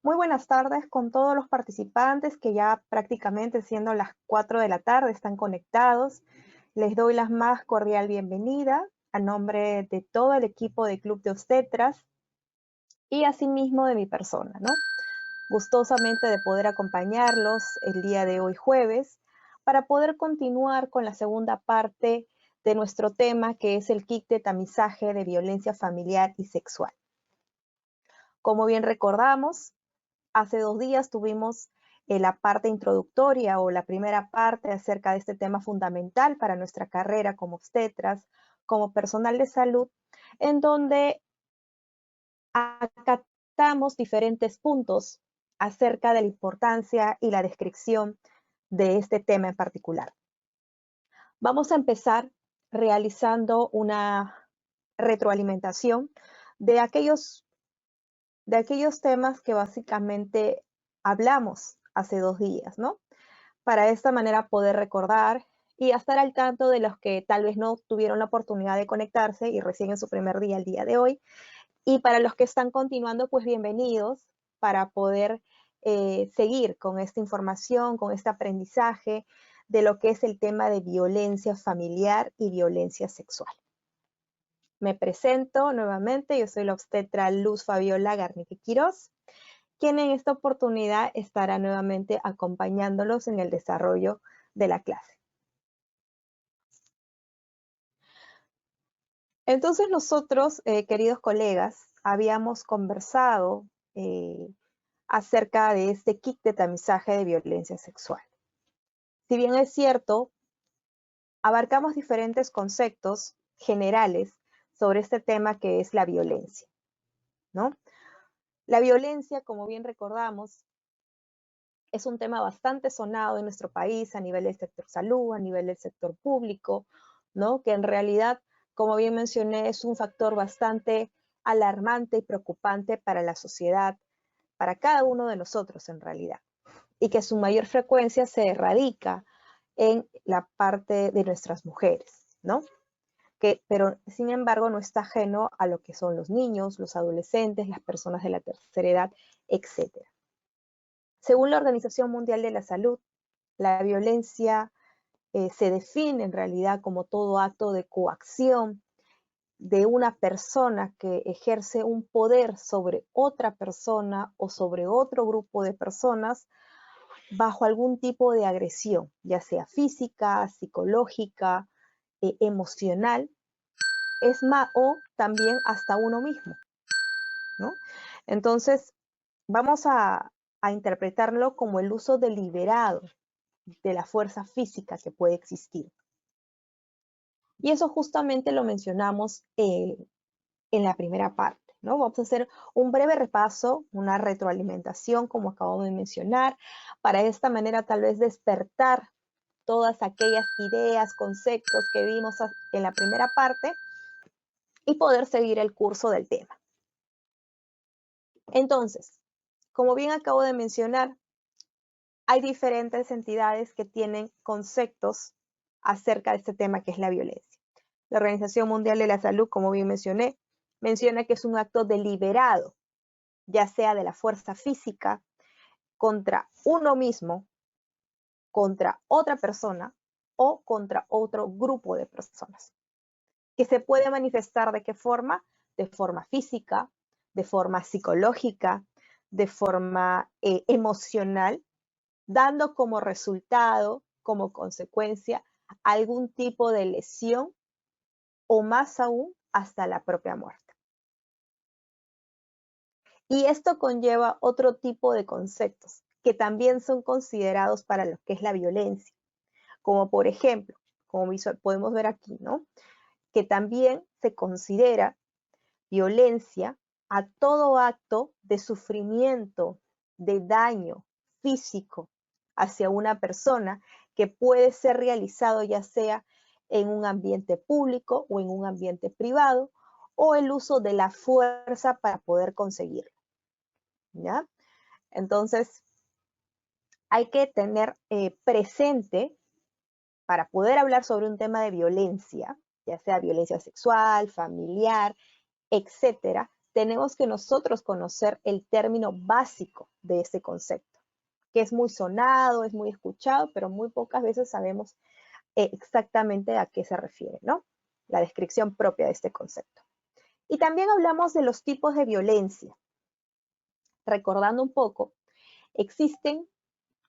Muy buenas tardes con todos los participantes que ya prácticamente siendo las 4 de la tarde están conectados. Les doy la más cordial bienvenida a nombre de todo el equipo de Club de Obstetras y asimismo de mi persona, ¿no? Gustosamente de poder acompañarlos el día de hoy jueves para poder continuar con la segunda parte de nuestro tema que es el kit de tamizaje de violencia familiar y sexual. Como bien recordamos, hace 2 días tuvimos la parte introductoria o la primera parte acerca de este tema fundamental para nuestra carrera como obstetras, como personal de salud, en donde acatamos diferentes puntos acerca de la importancia y la descripción de este tema en particular. Vamos a empezar realizando una retroalimentación de aquellos temas que básicamente hablamos hace 2 días, ¿no? Para de esta manera poder recordar y estar al tanto de los que tal vez no tuvieron la oportunidad de conectarse y recién en su primer día el día de hoy. Y para los que están continuando, pues bienvenidos para poder seguir con esta información, con este aprendizaje de lo que es el tema de violencia familiar y violencia sexual. Me presento nuevamente, yo soy la obstetra Luz Fabiola Garnique Quirós, quien en esta oportunidad estará nuevamente acompañándolos en el desarrollo de la clase. Entonces nosotros, queridos colegas, habíamos conversado acerca de este kit de tamizaje de violencia sexual. Si bien es cierto, abarcamos diferentes conceptos generales sobre este tema que es la violencia, ¿no? La violencia, como bien recordamos, es un tema bastante sonado en nuestro país a nivel del sector salud, a nivel del sector público, ¿no? Que en realidad, como bien mencioné, es un factor bastante alarmante y preocupante para la sociedad, para cada uno de nosotros en realidad, y que su mayor frecuencia se radica en la parte de nuestras mujeres, ¿no? Pero sin embargo no está ajeno a lo que son los niños, los adolescentes, las personas de la tercera edad, etcétera. Según la Organización Mundial de la Salud, la violencia se define en realidad como todo acto de coacción de una persona que ejerce un poder sobre otra persona o sobre otro grupo de personas bajo algún tipo de agresión, ya sea física, psicológica, emocional, o también hasta uno mismo, ¿no? Entonces, vamos a interpretarlo como el uso deliberado de la fuerza física que puede existir. Y eso justamente lo mencionamos en la primera parte, ¿no? Vamos a hacer un breve repaso, una retroalimentación, como acabo de mencionar, para de esta manera tal vez despertar todas aquellas ideas, conceptos que vimos en la primera parte y poder seguir el curso del tema. Entonces, como bien acabo de mencionar, hay diferentes entidades que tienen conceptos acerca de este tema que es la violencia. La Organización Mundial de la Salud, como bien mencioné, menciona que es un acto deliberado, ya sea de la fuerza física contra uno mismo, contra otra persona o contra otro grupo de personas, que se puede manifestar de qué forma, de forma física, de forma psicológica, de forma emocional, dando como resultado, como consecuencia, algún tipo de lesión o más aún hasta la propia muerte. Y esto conlleva otro tipo de conceptos que también son considerados para lo que es la violencia, como por ejemplo, como podemos ver aquí, ¿no? Que también se considera violencia a todo acto de sufrimiento, de daño físico hacia una persona que puede ser realizado ya sea en un ambiente público o en un ambiente privado, o el uso de la fuerza para poder conseguirlo, ¿ya? Entonces, hay que tener presente para poder hablar sobre un tema de violencia, ya sea violencia sexual, familiar, etcétera, tenemos que nosotros conocer el término básico de ese concepto, que es muy sonado, es muy escuchado, pero muy pocas veces sabemos exactamente a qué se refiere, ¿no? La descripción propia de este concepto. Y también hablamos de los tipos de violencia. Recordando un poco, existen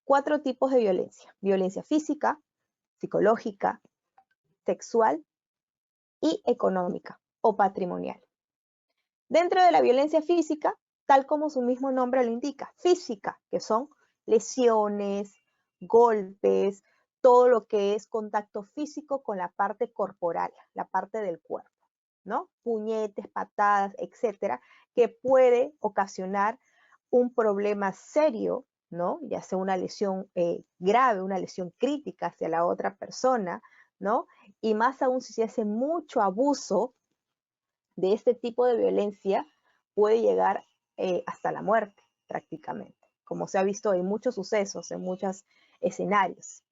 4 tipos de violencia: violencia física, psicológica, sexual y económica o patrimonial. Dentro de la violencia física, tal como su mismo nombre lo indica, física, que son lesiones, golpes, todo lo que es contacto físico con la parte corporal, la parte del cuerpo, ¿no? Puñetes, patadas, etcétera, que puede ocasionar un problema serio, ¿no? Ya sea una lesión grave, una lesión crítica hacia la otra persona, ¿no? Y más aún si se hace mucho abuso de este tipo de violencia, puede llegar hasta la muerte prácticamente, como se ha visto en muchos sucesos, en muchos escenarios.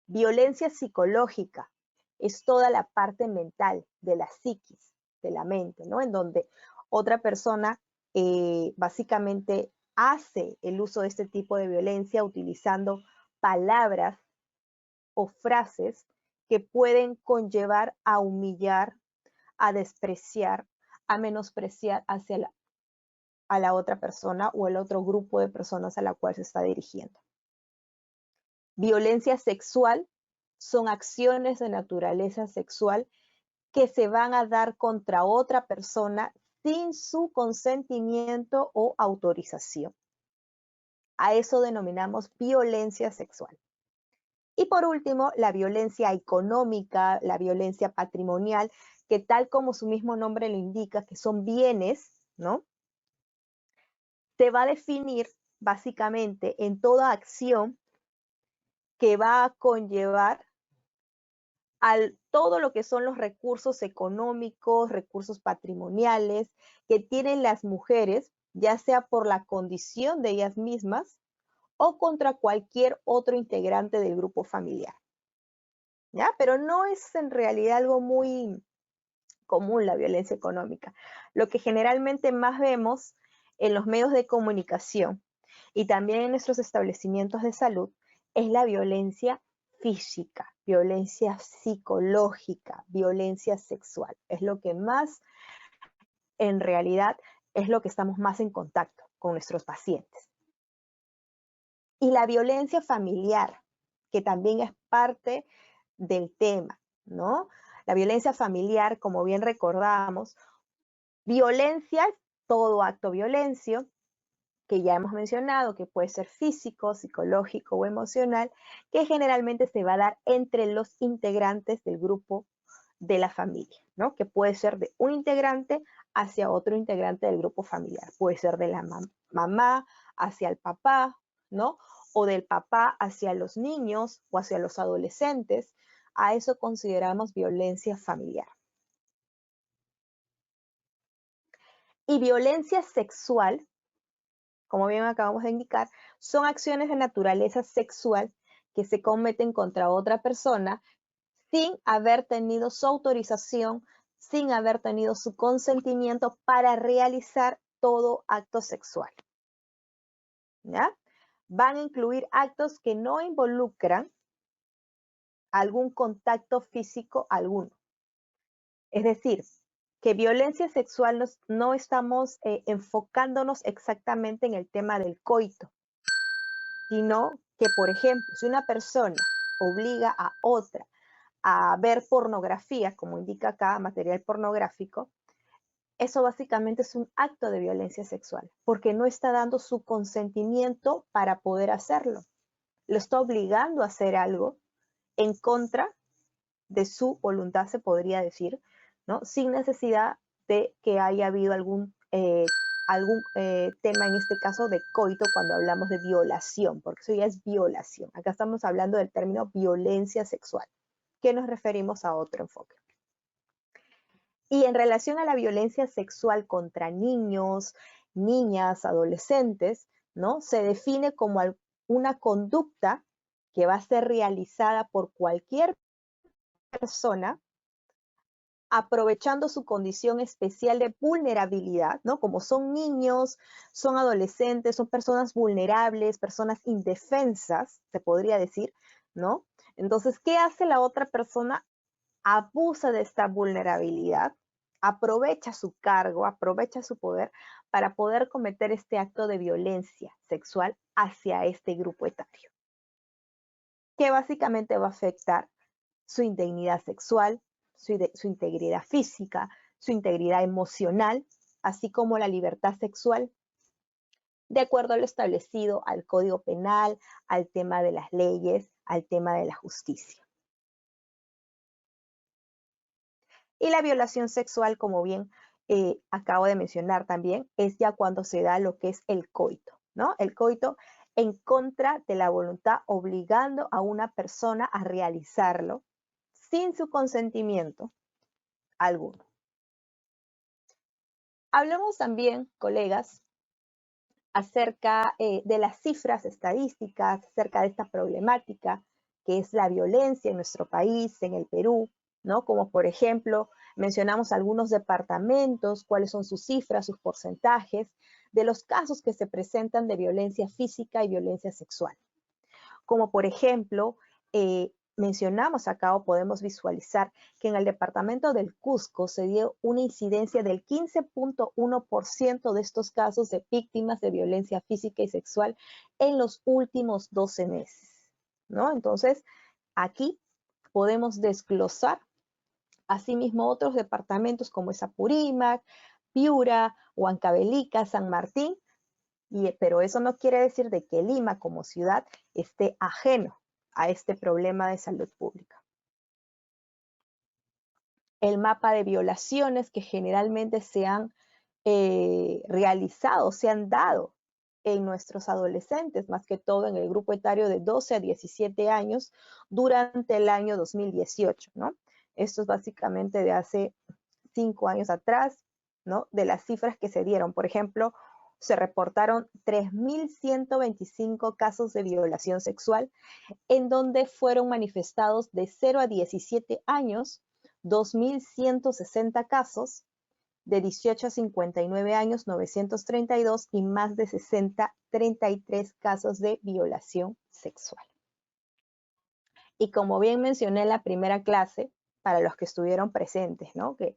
Violencia psicológica es toda la parte mental de la psiquis, de la mente, ¿no? En donde otra persona básicamente hace el uso de este tipo de violencia utilizando palabras o frases que pueden conllevar a humillar, a despreciar, a menospreciar a la otra persona o el otro grupo de personas a la cual se está dirigiendo. Violencia sexual son acciones de naturaleza sexual que se van a dar contra otra persona sin su consentimiento o autorización. A eso denominamos violencia sexual. Y por último, la violencia económica, la violencia patrimonial, que tal como su mismo nombre lo indica, que son bienes, ¿no? Se va a definir básicamente en toda acción que va a conllevar todo lo que son los recursos económicos, recursos patrimoniales que tienen las mujeres, ya sea por la condición de ellas mismas o contra cualquier otro integrante del grupo familiar. ¿Ya? Pero no es en realidad algo muy común la violencia económica. Lo que generalmente más vemos en los medios de comunicación y también en nuestros establecimientos de salud es la violencia física, violencia psicológica, violencia sexual. Es lo que más, en realidad, es lo que estamos más en contacto con nuestros pacientes. Y la violencia familiar, que también es parte del tema, ¿no? La violencia familiar, como bien recordamos, violencia es todo acto violencio, que ya hemos mencionado, que puede ser físico, psicológico o emocional, que generalmente se va a dar entre los integrantes del grupo de la familia, ¿no? Que puede ser de un integrante hacia otro integrante del grupo familiar. Puede ser de la mamá hacia el papá, ¿no? O del papá hacia los niños o hacia los adolescentes. A eso consideramos violencia familiar. Y violencia sexual, como bien acabamos de indicar, son acciones de naturaleza sexual que se cometen contra otra persona sin haber tenido su autorización, sin haber tenido su consentimiento para realizar todo acto sexual. ¿Ya? Van a incluir actos que no involucran algún contacto físico alguno. Es decir, que violencia sexual no estamos enfocándonos exactamente en el tema del coito, sino que, por ejemplo, si una persona obliga a otra a ver pornografía, como indica acá, material pornográfico, eso básicamente es un acto de violencia sexual, porque no está dando su consentimiento para poder hacerlo. Lo está obligando a hacer algo en contra de su voluntad, se podría decir, ¿no? Sin necesidad de que haya habido algún tema, en este caso de coito, cuando hablamos de violación, porque eso ya es violación. Acá estamos hablando del término violencia sexual, que nos referimos a otro enfoque. Y en relación a la violencia sexual contra niños, niñas, adolescentes, ¿no? Se define como una conducta que va a ser realizada por cualquier persona aprovechando su condición especial de vulnerabilidad, ¿no? Como son niños, son adolescentes, son personas vulnerables, personas indefensas, se podría decir, ¿no? Entonces, ¿qué hace la otra persona? Abusa de esta vulnerabilidad, aprovecha su cargo, aprovecha su poder para poder cometer este acto de violencia sexual hacia este grupo etario, que básicamente va a afectar su integridad sexual, su integridad física, su integridad emocional, así como la libertad sexual, de acuerdo a lo establecido al Código Penal, al tema de las leyes, al tema de la justicia. Y la violación sexual, como bien acabo de mencionar también, es ya cuando se da lo que es el coito, ¿no? El coito en contra de la voluntad, obligando a una persona a realizarlo sin su consentimiento alguno. Hablemos también, colegas, acerca de las cifras estadísticas, acerca de esta problemática que es la violencia en nuestro país, en el Perú, ¿no? Como por ejemplo, mencionamos algunos departamentos, cuáles son sus cifras, sus porcentajes de los casos que se presentan de violencia física y violencia sexual. Como por ejemplo, mencionamos acá o podemos visualizar que en el departamento del Cusco se dio una incidencia del 15.1% de estos casos de víctimas de violencia física y sexual en los últimos 12 meses, ¿no? Entonces, aquí podemos desglosar asimismo otros departamentos como es Apurímac, Piura, Huancavelica, San Martín, pero eso no quiere decir de que Lima como ciudad esté ajeno a este problema de salud pública. El mapa de violaciones que generalmente se han realizado, se han dado en nuestros adolescentes, más que todo en el grupo etario de 12 a 17 años durante el año 2018, ¿no? Esto es básicamente de hace 5 años atrás, ¿no? De las cifras que se dieron. Por ejemplo, se reportaron 3.125 casos de violación sexual, en donde fueron manifestados de 0 a 17 años, 2.160 casos, de 18 a 59 años, 932 y más de 60, 33 casos de violación sexual. Y como bien mencioné en la primera clase, para los que estuvieron presentes, ¿no? Que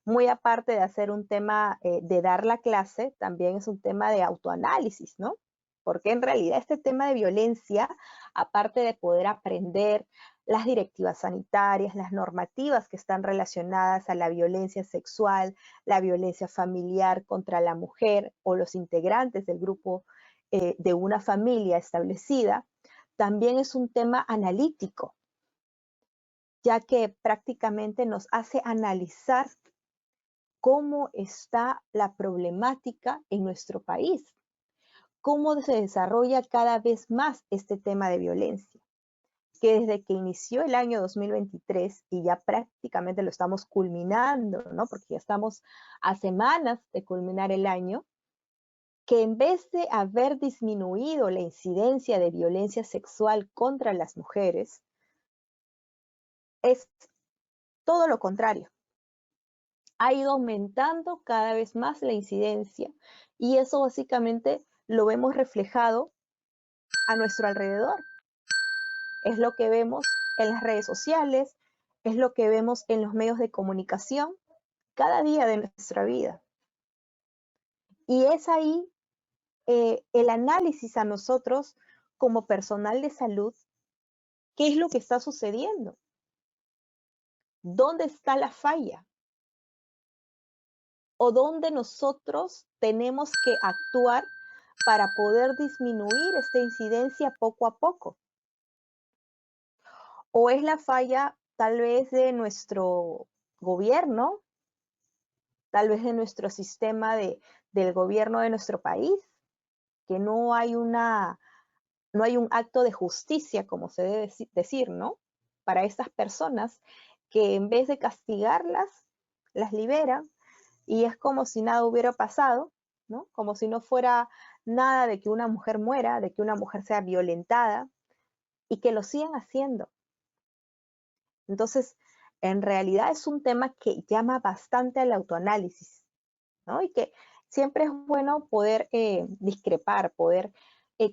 muy aparte de hacer un tema de dar la clase, también es un tema de autoanálisis, ¿no? Porque en realidad este tema de violencia, aparte de poder aprender las directivas sanitarias, las normativas que están relacionadas a la violencia sexual, la violencia familiar contra la mujer o los integrantes del grupo de una familia establecida, también es un tema analítico, ya que prácticamente nos hace analizar cómo está la problemática en nuestro país, cómo se desarrolla cada vez más este tema de violencia, que desde que inició el año 2023 y ya prácticamente lo estamos culminando, ¿no? Porque ya estamos a semanas de culminar el año, que en vez de haber disminuido la incidencia de violencia sexual contra las mujeres, es todo lo contrario. Ha ido aumentando cada vez más la incidencia y eso básicamente lo vemos reflejado a nuestro alrededor. Es lo que vemos en las redes sociales, es lo que vemos en los medios de comunicación cada día de nuestra vida. Y es ahí el análisis a nosotros como personal de salud, ¿qué es lo que está sucediendo? ¿Dónde está la falla? ¿O dónde nosotros tenemos que actuar para poder disminuir esta incidencia poco a poco? ¿O es la falla tal vez de nuestro gobierno, tal vez de nuestro sistema del gobierno de nuestro país, que no hay un acto de justicia, como se debe decir, ¿no? Para estas personas que en vez de castigarlas, las liberan y es como si nada hubiera pasado, ¿no? Como si no fuera nada de que una mujer muera, de que una mujer sea violentada y que lo sigan haciendo. Entonces, en realidad es un tema que llama bastante al autoanálisis, ¿no? Y que siempre es bueno poder discrepar, poder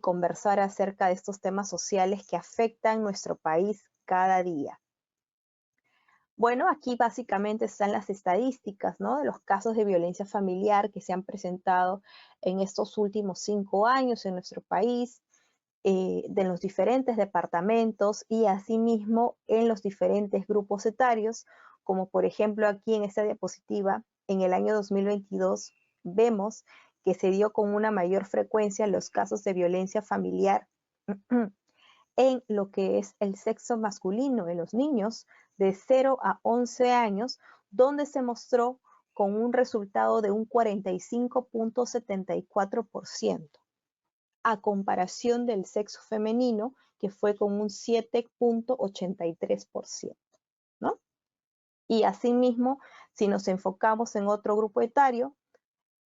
conversar acerca de estos temas sociales que afectan nuestro país cada día. Bueno, aquí básicamente están las estadísticas, ¿no? De los casos de violencia familiar que se han presentado en estos últimos 5 años en nuestro país, de los diferentes departamentos y asimismo en los diferentes grupos etarios, como por ejemplo aquí en esta diapositiva, en el año 2022 vemos que se dio con una mayor frecuencia los casos de violencia familiar en lo que es el sexo masculino, en los niños de 0 a 11 años, donde se mostró con un resultado de un 45.74%, a comparación del sexo femenino, que fue con un 7.83%, ¿no? Y asimismo, si nos enfocamos en otro grupo etario,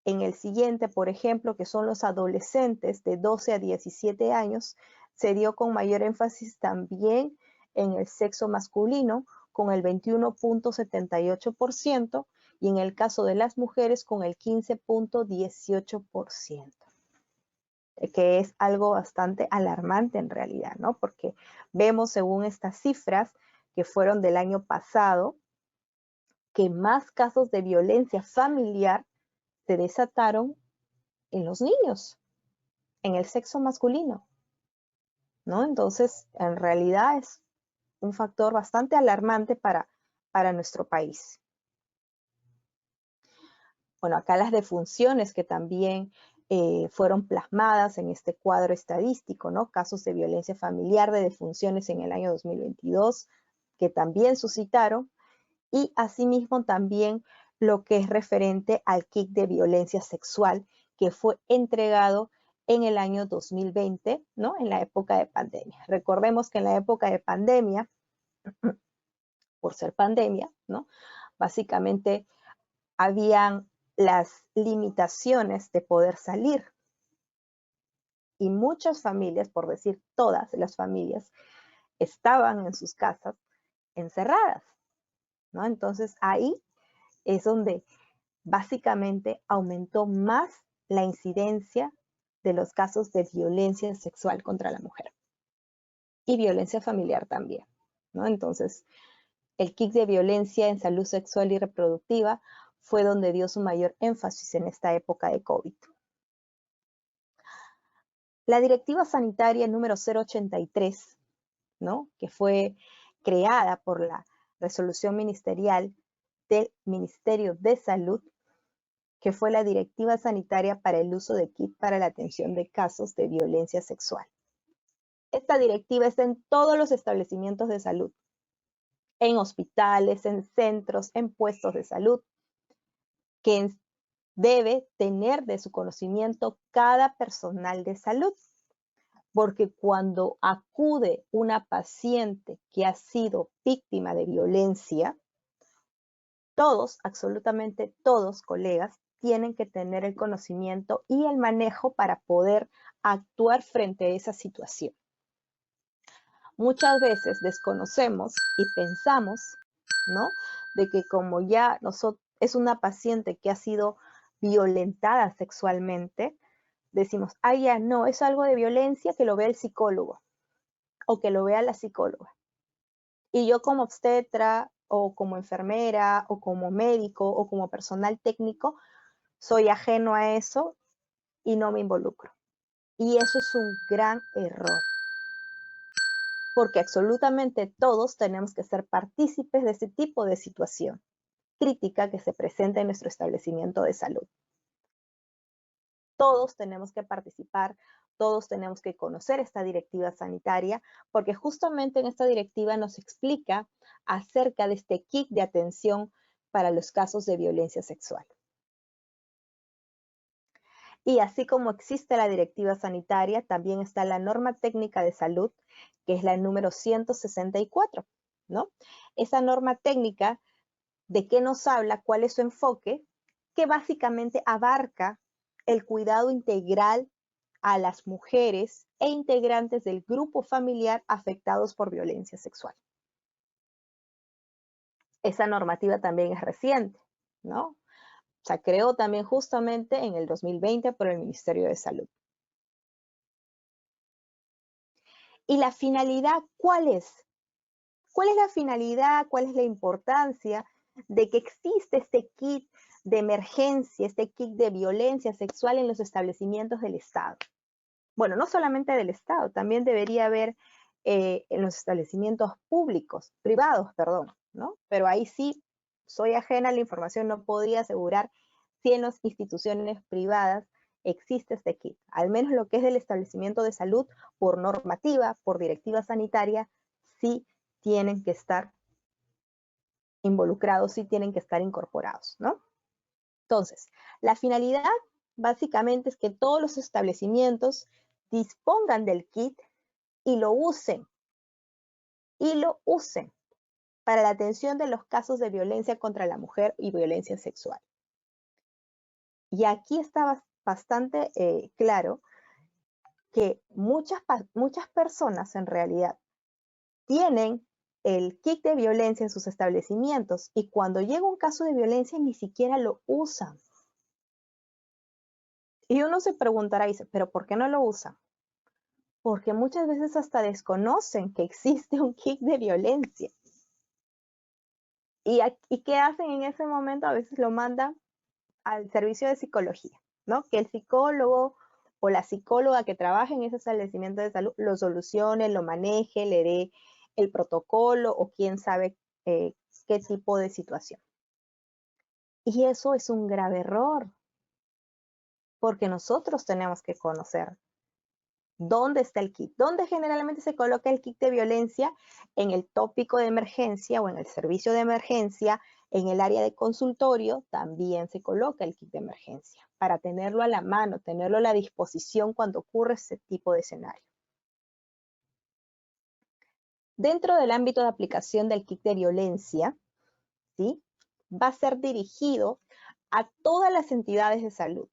en el siguiente, por ejemplo, que son los adolescentes de 12 a 17 años, se dio con mayor énfasis también en el sexo masculino, con el 21.78%, y en el caso de las mujeres con el 15.18%, que es algo bastante alarmante en realidad, ¿no? Porque vemos según estas cifras que fueron del año pasado, que más casos de violencia familiar se desataron en los niños, en el sexo masculino, ¿no? Entonces, en realidad es un factor bastante alarmante para nuestro país. Bueno, acá las defunciones que también fueron plasmadas en este cuadro estadístico, ¿no? Casos de violencia familiar de defunciones en el año 2022 que también suscitaron, y asimismo también lo que es referente al kit de violencia sexual que fue entregado en el año 2020, ¿no? En la época de pandemia. Recordemos que en la época de pandemia, por ser pandemia, ¿no? Básicamente habían las limitaciones de poder salir y muchas familias, por decir todas las familias, estaban en sus casas encerradas, ¿no? Entonces ahí es donde básicamente aumentó más la incidencia de los casos de violencia sexual contra la mujer y violencia familiar también, ¿no? Entonces, el kit de violencia en salud sexual y reproductiva fue donde dio su mayor énfasis en esta época de COVID. La Directiva Sanitaria número 083, ¿no? Que fue creada por la resolución ministerial del Ministerio de Salud, que fue la Directiva Sanitaria para el uso de kit para la atención de casos de violencia sexual. Esta directiva está en todos los establecimientos de salud, en hospitales, en centros, en puestos de salud, que debe tener de su conocimiento cada personal de salud, porque cuando acude una paciente que ha sido víctima de violencia, todos, absolutamente todos, colegas, tienen que tener el conocimiento y el manejo para poder actuar frente a esa situación. Muchas veces desconocemos y pensamos, ¿no? De que como ya es una paciente que ha sido violentada sexualmente, decimos, ah, ya, no, es algo de violencia que lo vea el psicólogo o que lo vea la psicóloga. Y yo como obstetra o como enfermera o como médico o como personal técnico, soy ajeno a eso y no me involucro. Y eso es un gran error, porque absolutamente todos tenemos que ser partícipes de ese tipo de situación crítica que se presenta en nuestro establecimiento de salud. Todos tenemos que participar, todos tenemos que conocer esta directiva sanitaria, porque justamente en esta directiva nos explica acerca de este kit de atención para los casos de violencia sexual. Y así como existe la directiva sanitaria, también está la norma técnica de salud, que es la número 164, ¿no? Esa norma técnica, ¿de qué nos habla? ¿Cuál es su enfoque? Que básicamente abarca el cuidado integral a las mujeres e integrantes del grupo familiar afectados por violencia sexual. Esa normativa también es reciente, ¿no? O sea, creó también justamente en el 2020 por el Ministerio de Salud. ¿Y la finalidad cuál es? ¿Cuál es la finalidad? ¿Cuál es la importancia de que existe este kit de emergencia, este kit de violencia sexual en los establecimientos del Estado? Bueno, no solamente del Estado, también debería haber en los establecimientos públicos, privados, perdón, ¿no? Pero ahí sí soy ajena a la información, no podría asegurar si en las instituciones privadas existe este kit. Al menos lo que es del establecimiento de salud, por normativa, por directiva sanitaria, sí tienen que estar involucrados, sí tienen que estar incorporados, ¿no? Entonces, la finalidad básicamente es que todos los establecimientos dispongan del kit y lo usen para la atención de los casos de violencia contra la mujer y violencia sexual. Y aquí está bastante claro que muchas personas en realidad tienen el kit de violencia en sus establecimientos y cuando llega un caso de violencia ni siquiera lo usan. Y uno se preguntará y dice, ¿pero por qué no lo usan? Porque muchas veces hasta desconocen que existe un kit de violencia. ¿Y qué hacen en ese momento? A veces lo mandan al servicio de psicología, ¿no? Que el psicólogo o la psicóloga que trabaje en ese establecimiento de salud lo solucione, lo maneje, le dé el protocolo o quién sabe qué tipo de situación. Y eso es un grave error, porque nosotros tenemos que conocer dónde está el kit, dónde generalmente se coloca el kit de violencia, en el tópico de emergencia o en el servicio de emergencia, en el área de consultorio también se coloca el kit de emergencia para tenerlo a la mano, tenerlo a la disposición cuando ocurre ese tipo de escenario. Dentro del ámbito de aplicación del kit de violencia, ¿sí? Va a ser dirigido a todas las entidades de salud,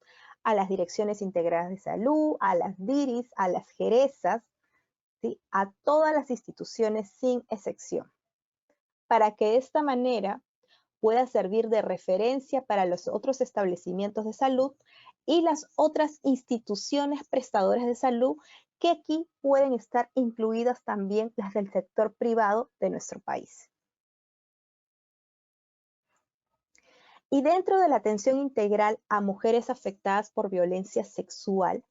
a las direcciones integradas de salud, a las DIRIS, a las jerezas, ¿sí? A todas las instituciones sin excepción, para que de esta manera pueda servir de referencia para los otros establecimientos de salud y las otras instituciones prestadoras de salud que aquí pueden estar incluidas también las del sector privado de nuestro país. Y dentro de la atención integral a mujeres afectadas por violencia sexual,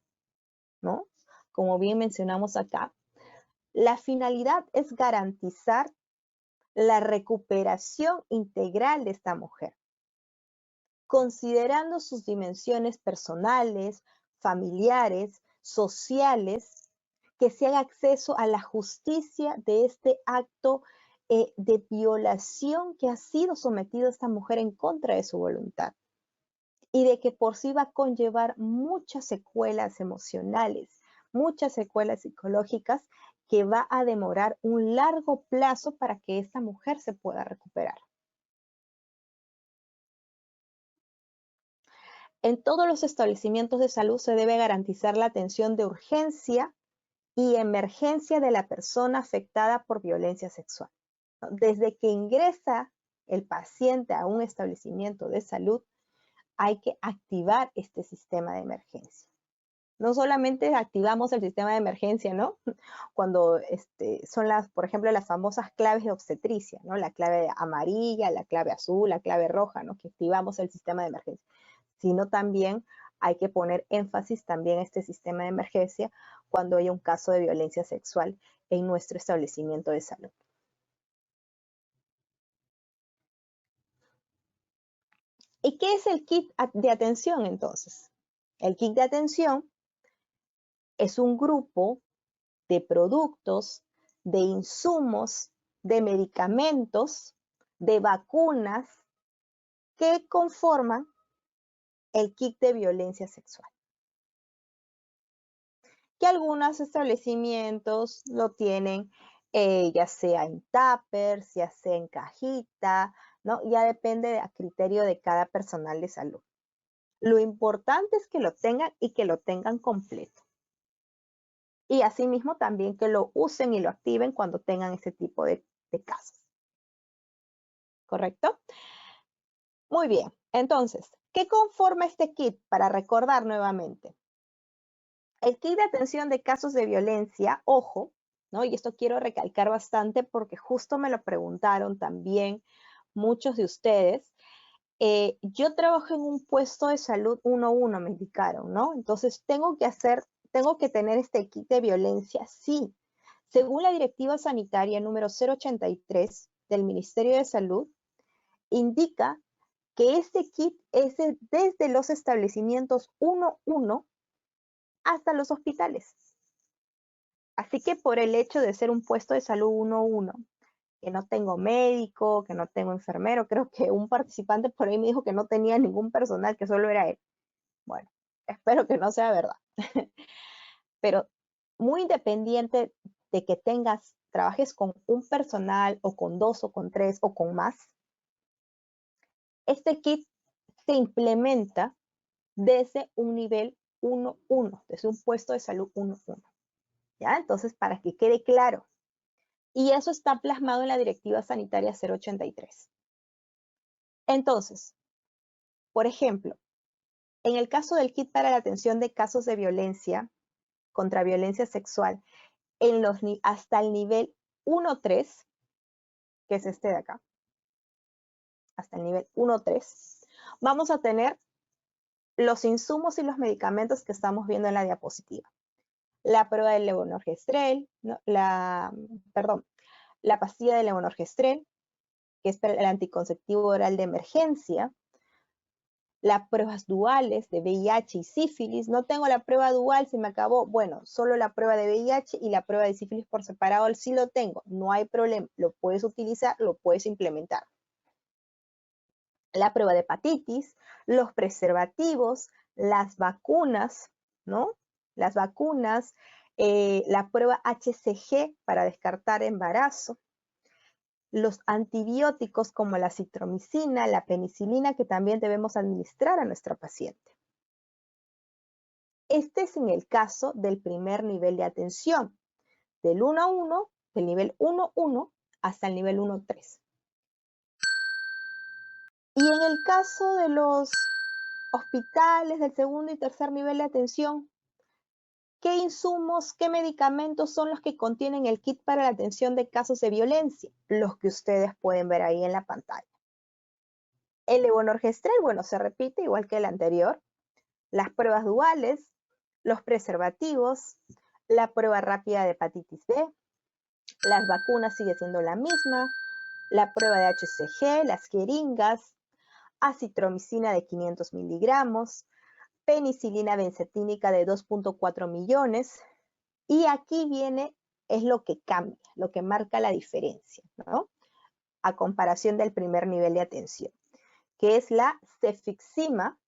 ¿no? Como bien mencionamos acá, la finalidad es garantizar la recuperación integral de esta mujer, considerando sus dimensiones personales, familiares, sociales, que se haga acceso a la justicia de este acto de violación que ha sido sometido esta mujer en contra de su voluntad y de que por sí va a conllevar muchas secuelas emocionales, muchas secuelas psicológicas que va a demorar un largo plazo para que esta mujer se pueda recuperar. En todos los establecimientos de salud se debe garantizar la atención de urgencia y emergencia de la persona afectada por violencia sexual. Desde que ingresa el paciente a un establecimiento de salud, hay que activar este sistema de emergencia. No solamente activamos el sistema de emergencia, ¿no? Cuando son por ejemplo, las famosas claves de obstetricia, ¿no? La clave amarilla, la clave azul, la clave roja, ¿no? Que activamos el sistema de emergencia. Sino también hay que poner énfasis también a este sistema de emergencia cuando haya un caso de violencia sexual en nuestro establecimiento de salud. ¿Y qué es el kit de atención entonces? El kit de atención es un grupo de productos, de insumos, de medicamentos, de vacunas que conforman el kit de violencia sexual. Que algunos establecimientos lo tienen ya sea en tuppers, ya sea en cajita, ¿no? Ya depende a criterio de cada personal de salud. Lo importante es que lo tengan y que lo tengan completo. Y asimismo también que lo usen y lo activen cuando tengan ese tipo de casos. ¿correcto? Muy bien, entonces, ¿qué conforma este kit? Para recordar nuevamente. El kit de atención de casos de violencia, ojo, ¿no? Y esto quiero recalcar bastante porque justo me lo preguntaron también muchos de ustedes. Yo trabajo en un puesto de salud 1-1, me indicaron, ¿no? Entonces, tengo que tener este kit de violencia, sí. Según la Directiva Sanitaria número 083 del Ministerio de Salud, indica que este kit es desde los establecimientos 1-1 hasta los hospitales. Así que por el hecho de ser un puesto de salud 1-1, que no tengo médico, que no tengo enfermero, creo que un participante por ahí me dijo que no tenía ningún personal, que solo era él. Bueno, espero que no sea verdad. Pero muy independiente de que trabajes con un personal o con 2 o con 3 o con más, este kit se implementa desde un nivel 1-1, desde un puesto de salud 1-1. ¿Ya? Entonces, para que quede claro. Y eso está plasmado en la Directiva Sanitaria 083. Entonces, por ejemplo, en el caso del kit para la atención de casos de violencia contra violencia sexual, hasta el nivel 1-3, que es este de acá, hasta el nivel 1-3, vamos a tener los insumos y los medicamentos que estamos viendo en la diapositiva. La prueba del levonorgestrel, ¿no? la pastilla de levonorgestrel, que es el anticonceptivo oral de emergencia, las pruebas duales de VIH y sífilis. No tengo la prueba dual, se me acabó. Bueno, solo la prueba de VIH y la prueba de sífilis por separado sí lo tengo. No hay problema, lo puedes utilizar, lo puedes implementar. La prueba de hepatitis, los preservativos, las vacunas, ¿no? Las vacunas, la prueba HCG para descartar embarazo, los antibióticos como la citromicina, la penicilina, que también debemos administrar a nuestra paciente. Este es en el caso del primer nivel de atención, del 1-1, del nivel 1-1 hasta el nivel 1-3. Y en el caso de los hospitales del segundo y tercer nivel de atención, ¿qué insumos, qué medicamentos son los que contienen el kit para la atención de casos de violencia? Los que ustedes pueden ver ahí en la pantalla. El levonorgestrel, bueno, se repite igual que el anterior. Las pruebas duales, los preservativos, la prueba rápida de hepatitis B, las vacunas sigue siendo la misma, la prueba de HCG, las jeringas, acitromicina de 500 miligramos, penicilina bencetínica de 2.4 millones, y aquí es lo que cambia, lo que marca la diferencia, ¿no? A comparación del primer nivel de atención, que es la cefixima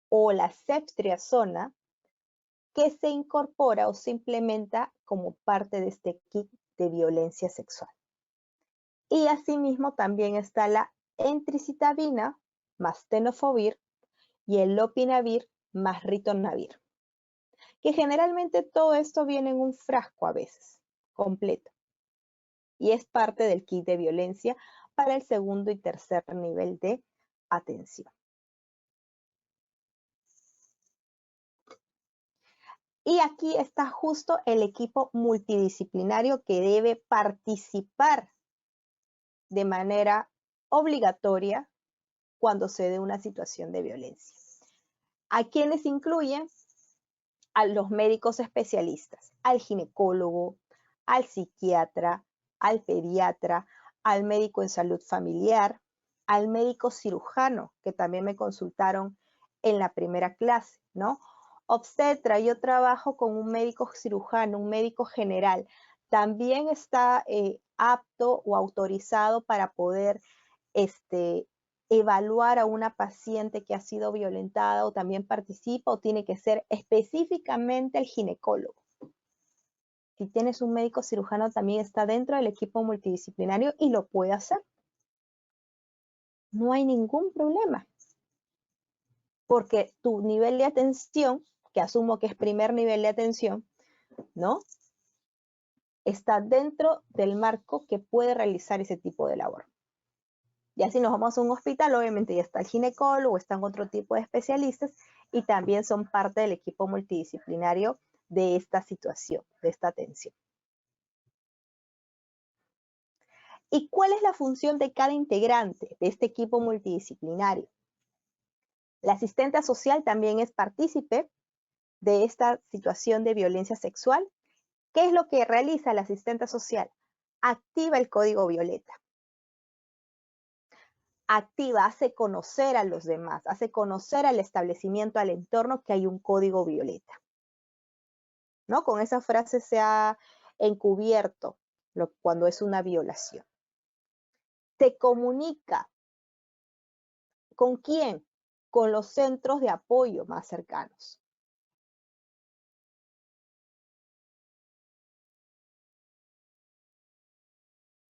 o la ceftriaxona, que se incorpora o se implementa como parte de este kit de violencia sexual. Y asimismo también está la entricitabina más tenofovir y el lopinavir más ritonavir, que generalmente todo esto viene en un frasco a veces, completo, y es parte del kit de violencia para el segundo y tercer nivel de atención. Y aquí está justo el equipo multidisciplinario que debe participar de manera obligatoria cuando se dé una situación de violencia. ¿A quiénes incluyen? A los médicos especialistas, al ginecólogo, al psiquiatra, al pediatra, al médico en salud familiar, al médico cirujano, que también me consultaron en la primera clase, ¿no? Obstetra, yo trabajo con un médico cirujano, un médico general, también está apto o autorizado para poder evaluar a una paciente que ha sido violentada o también participa, o tiene que ser específicamente el ginecólogo. Si tienes un médico cirujano, también está dentro del equipo multidisciplinario y lo puede hacer. No hay ningún problema. Porque tu nivel de atención, que asumo que es primer nivel de atención, ¿no? Está dentro del marco que puede realizar ese tipo de labor. Ya si nos vamos a un hospital, obviamente ya está el ginecólogo, están otro tipo de especialistas y también son parte del equipo multidisciplinario de esta situación, de esta atención. ¿Y cuál es la función de cada integrante de este equipo multidisciplinario? La asistente social también es partícipe de esta situación de violencia sexual. ¿Qué es lo que realiza la asistente social? Activa el código violeta. Activa, hace conocer a los demás, hace conocer al establecimiento, al entorno que hay un código violeta. ¿No? Con esa frase se ha encubierto cuando es una violación. Se comunica. ¿Con quién? Con los centros de apoyo más cercanos.